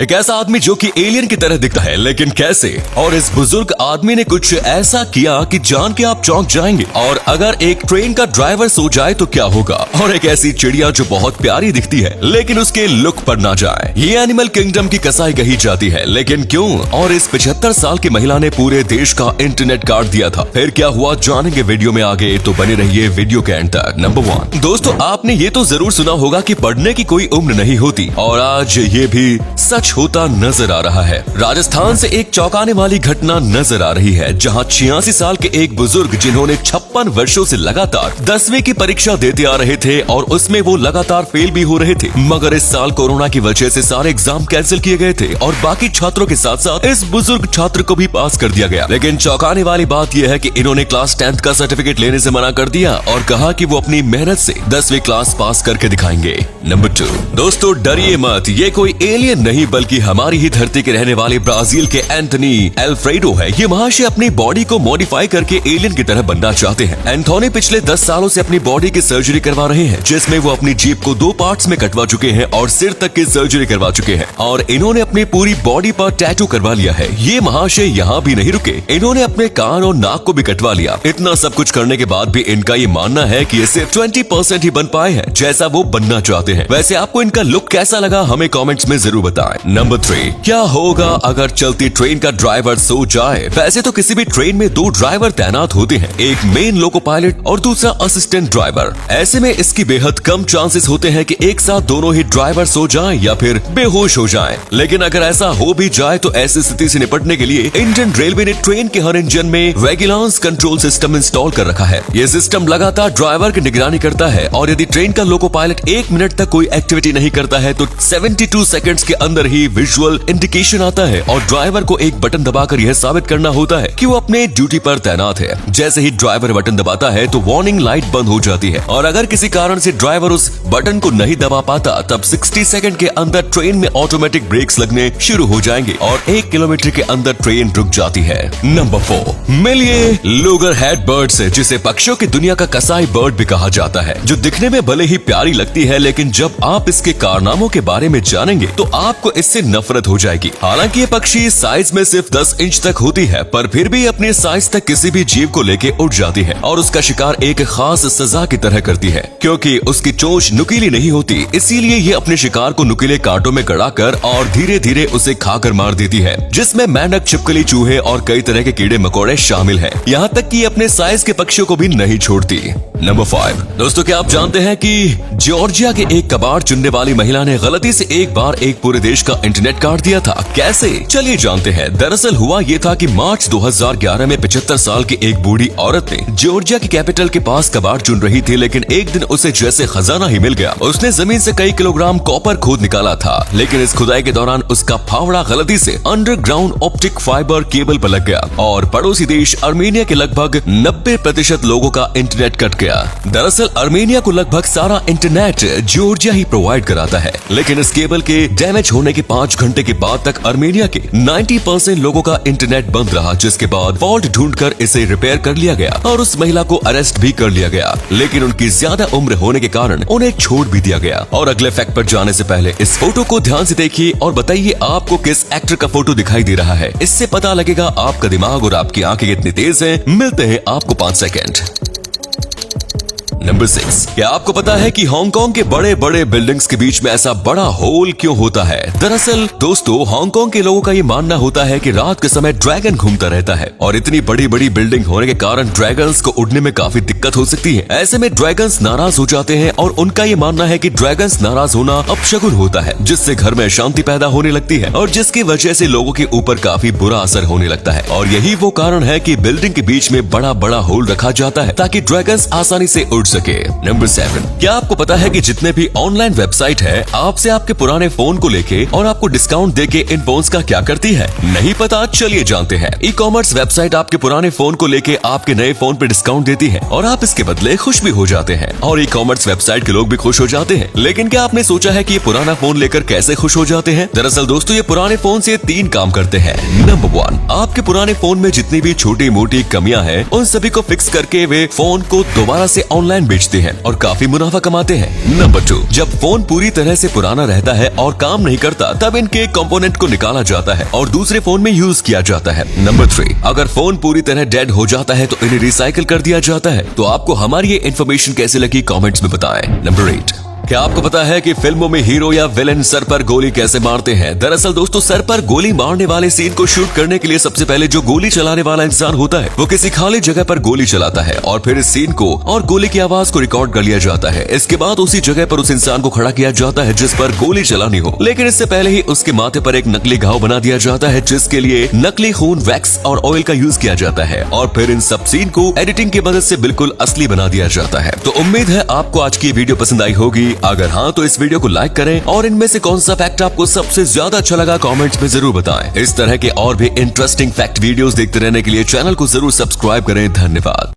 एक ऐसा आदमी जो कि एलियन की तरह दिखता है, लेकिन कैसे? और इस बुजुर्ग आदमी ने कुछ ऐसा किया कि जान के आप चौंक जाएंगे। और अगर एक ट्रेन का ड्राइवर सो जाए तो क्या होगा? और एक ऐसी चिड़िया जो बहुत प्यारी दिखती है लेकिन उसके लुक पर ना जाए। ये एनिमल किंगडम की कसाई कही जाती है, लेकिन क्यों? और इस 75 साल की महिला ने पूरे देश का इंटरनेट काट दिया था। फिर क्या हुआ जानेंगे वीडियो में आगे, तो बने रहिए वीडियो के एंड तक। नंबर 1, दोस्तों आपने ये तो जरूर सुना होगा कि पढ़ने की कोई उम्र नहीं होती, और आज ये भी सच होता नजर आ रहा है। राजस्थान से एक चौंकाने वाली घटना नजर आ रही है, जहां 86 साल के एक बुजुर्ग जिन्होंने 56 वर्षों से लगातार 10वीं की परीक्षा देते आ रहे थे और उसमें वो लगातार फेल भी हो रहे थे, मगर इस साल कोरोना की वजह से सारे एग्जाम कैंसिल किए गए थे और बाकी छात्रों के साथ साथ इस बुजुर्ग छात्र को भी पास कर दिया गया। लेकिन चौंकाने वाली बात यह है कि इन्होंने क्लास 10th का सर्टिफिकेट लेने से मना कर दिया और कहा कि वो अपनी मेहनत से 10वीं क्लास पास करके दिखाएंगे। नंबर 2, दोस्तों डरिए मत, ये कोई एलियन नहीं बल्कि हमारी ही धरती के रहने वाले ब्राजील के एंथोनी एल्फ्रेडो है। ये महाशय अपनी बॉडी को मॉडिफाई करके एलियन की तरह बनना चाहते हैं। एंथोनी पिछले 10 सालों से अपनी बॉडी की सर्जरी करवा रहे हैं, जिसमें वो अपनी जीभ को 2 पार्ट्स में कटवा चुके हैं और सिर तक की सर्जरी करवा चुके हैं, और इन्होंने अपनी पूरी बॉडी पर टैटू करवा लिया है। ये महाशय यहाँ भी नहीं रुके, इन्होंने अपने कान और नाक को भी कटवा लिया। इतना सब कुछ करने के बाद भी इनका ये मानना है कि ये सिर्फ 20% ही बन पाए हैं जैसा वो बनना चाहते हैं। वैसे आपको इनका लुक कैसा लगा हमें कमेंट्स में जरूर बताएं। नंबर 3, क्या होगा अगर चलती ट्रेन का ड्राइवर सो जाए? वैसे तो किसी भी ट्रेन में 2 ड्राइवर तैनात होते हैं, एक मेन लोको पायलट और दूसरा असिस्टेंट ड्राइवर। ऐसे में इसकी बेहद कम चांसेस होते हैं कि एक साथ दोनों ही ड्राइवर सो जाएं या फिर बेहोश हो जाएं। लेकिन अगर ऐसा हो भी जाए तो ऐसी स्थिति से निपटने के लिए इंडियन रेलवे ने ट्रेन के हर इंजन में वेगिलांस कंट्रोल सिस्टम इंस्टॉल कर रखा है। ये सिस्टम लगातार ड्राइवर की निगरानी करता है और यदि ट्रेन का लोको पायलट 1 मिनट तक कोई एक्टिविटी नहीं करता है तो 72 सेकंड्स के अंदर ही विजुअल इंडिकेशन आता है और ड्राइवर को एक बटन दबाकर यह साबित करना होता है कि वो अपने ड्यूटी पर तैनात है। जैसे ही ड्राइवर बटन दबाता है तो वार्निंग लाइट बंद हो जाती है, और अगर किसी कारण से ड्राइवर उस बटन को नहीं दबा पाता तब 60 सेकंड के अंदर ट्रेन में ऑटोमेटिक ब्रेक्स लगने शुरू हो जाएंगे और 1 किलोमीटर के अंदर ट्रेन रुक जाती है। नंबर 4, मिलिए लूगर हेड बर्ड से, जिसे पक्षियों की दुनिया का कसाई बर्ड भी कहा जाता है, जो दिखने में भले ही प्यारी लगती है लेकिन जब आप इसके कारनामों के बारे में जानेंगे तो आपको इससे नफरत हो जाएगी। हालांकि ये पक्षी साइज में सिर्फ 10 इंच तक होती है, पर फिर भी अपने साइज तक किसी भी जीव को लेके उड़ जाती है और उसका शिकार एक खास सजा की तरह करती है। क्योंकि उसकी चोंच नुकीली नहीं होती, इसीलिए ये अपने शिकार को नुकीले कांटों में गड़ाकर और धीरे धीरे उसे खाकर मार देती है, जिसमें मेंढक, छिपकली, चूहे और कई तरह के कीड़े मकोड़े शामिल हैं। यहाँ तक कि ये अपने साइज के पक्षियों को भी नहीं छोड़ती। नंबर 5, दोस्तों क्या आप जानते हैं कि जॉर्जिया के एक कबाड़ चुनने वाली महिला ने गलती से एक बार एक पूरे देश का इंटरनेट काट दिया था? कैसे? चलिए जानते हैं। दरअसल हुआ ये था कि मार्च 2011 में 75 साल की एक बूढ़ी औरत ने जॉर्जिया की कैपिटल के पास कबाड़ चुन रही थी, लेकिन एक दिन उसे जैसे खजाना ही मिल गया। उसने जमीन से कई किलोग्राम कॉपर खोद निकाला था, लेकिन इस खुदाई के दौरान उसका फावड़ा गलती से अंडरग्राउंड ऑप्टिक फाइबर केबल पर लग गया और पड़ोसी देश अर्मेनिया के लगभग 90% लोगों का इंटरनेट कट गया। दरअसल अर्मेनिया को लगभग सारा इंटरनेट जॉर्जिया ही प्रोवाइड कराता है, लेकिन इस केबल के डैमेज होने के 5 घंटे के बाद तक अर्मेनिया के 90% लोगों का इंटरनेट बंद रहा, जिसके बाद फॉल्ट ढूंढकर इसे रिपेयर कर लिया गया और उस महिला को अरेस्ट भी कर लिया गया। लेकिन उनकी ज्यादा उम्र होने के कारण उन्हें छोड़ भी दिया गया। और अगले फैक्ट पर जाने से पहले इस फोटो को ध्यान से देखिए और बताइए आपको किस एक्टर का फोटो दिखाई दे रहा है। इससे पता लगेगा आपका दिमाग और आपकी आंखें कितनी तेज हैं। मिलते हैं आपको 5 सेकंड। नंबर 6, क्या आपको पता है कि हांगकांग के बड़े बड़े बिल्डिंग्स के बीच में ऐसा बड़ा होल क्यों होता है? दरअसल दोस्तों हांगकांग के लोगों का ये मानना होता है कि रात के समय ड्रैगन घूमता रहता है और इतनी बड़ी बड़ी बिल्डिंग होने के कारण ड्रैगन्स को उड़ने में काफी दिक्कत हो सकती है। ऐसे में ड्रैगन्स नाराज हो जाते हैं और उनका ये मानना है कि ड्रैगन्स नाराज होना अपशगुन होता है, जिससे घर में अशांति पैदा होने लगती है और जिसकी वजह से लोगों के ऊपर काफी बुरा असर होने लगता है। और यही वो कारण है कि बिल्डिंग के बीच में बड़ा बड़ा होल रखा जाता है ताकि ड्रैगन्स आसानी से उड़ सके। नंबर 7, क्या आपको पता है कि जितने भी ऑनलाइन वेबसाइट है आपसे आपके पुराने फोन को लेके और आपको डिस्काउंट देके इन फोन्स का क्या करती है? नहीं पता? चलिए जानते हैं। ई कॉमर्स वेबसाइट आपके पुराने फोन को लेके आपके नए फोन पे डिस्काउंट देती है और आप इसके बदले खुश भी हो जाते हैं और ई कॉमर्स वेबसाइट के लोग भी खुश हो जाते हैं। लेकिन क्या आपने सोचा है कि ये पुराना फोन लेकर कैसे खुश हो जाते हैं? दरअसल दोस्तों ये पुराने फोन से 3 काम करते हैं। नंबर 1, आपके पुराने फोन में जितनी भी छोटी मोटी कमियां हैं उन सभी को फिक्स करके वे फोन को दोबारा से ऑनलाइन ऑनलाइन बेचते हैं और काफी मुनाफा कमाते हैं। नंबर 2, जब फोन पूरी तरह से पुराना रहता है और काम नहीं करता तब इनके कंपोनेंट को निकाला जाता है और दूसरे फोन में यूज किया जाता है। नंबर 3, अगर फोन पूरी तरह डेड हो जाता है तो इन्हें रिसाइकिल कर दिया जाता है। तो आपको हमारी ये इन्फॉर्मेशन कैसे लगी कमेंट्स में बताएं। नंबर 8, क्या आपको पता है कि फिल्मों में हीरो या विलेन सर पर गोली कैसे मारते हैं? दरअसल दोस्तों, सर पर गोली मारने वाले सीन को शूट करने के लिए सबसे पहले जो गोली चलाने वाला इंसान होता है वो किसी खाली जगह पर गोली चलाता है और फिर इस सीन को और गोली की आवाज को रिकॉर्ड कर लिया जाता है। इसके बाद उसी जगह पर उस इंसान को खड़ा किया जाता है जिस पर गोली चलानी हो, लेकिन इससे पहले ही उसके माथे पर एक नकली घाव बना दिया जाता है जिसके लिए नकली खून, वैक्स और ऑयल का यूज किया जाता है और फिर इन सब सीन को एडिटिंग की मदद से बिल्कुल असली बना दिया जाता है। तो उम्मीद है आपको आज की वीडियो पसंद आई होगी। अगर हाँ तो इस वीडियो को लाइक करें और इनमें से कौन सा फैक्ट आपको सबसे ज्यादा अच्छा लगा कमेंट्स में जरूर बताएं। इस तरह के और भी इंटरेस्टिंग फैक्ट वीडियोस देखते रहने के लिए चैनल को जरूर सब्सक्राइब करें। धन्यवाद।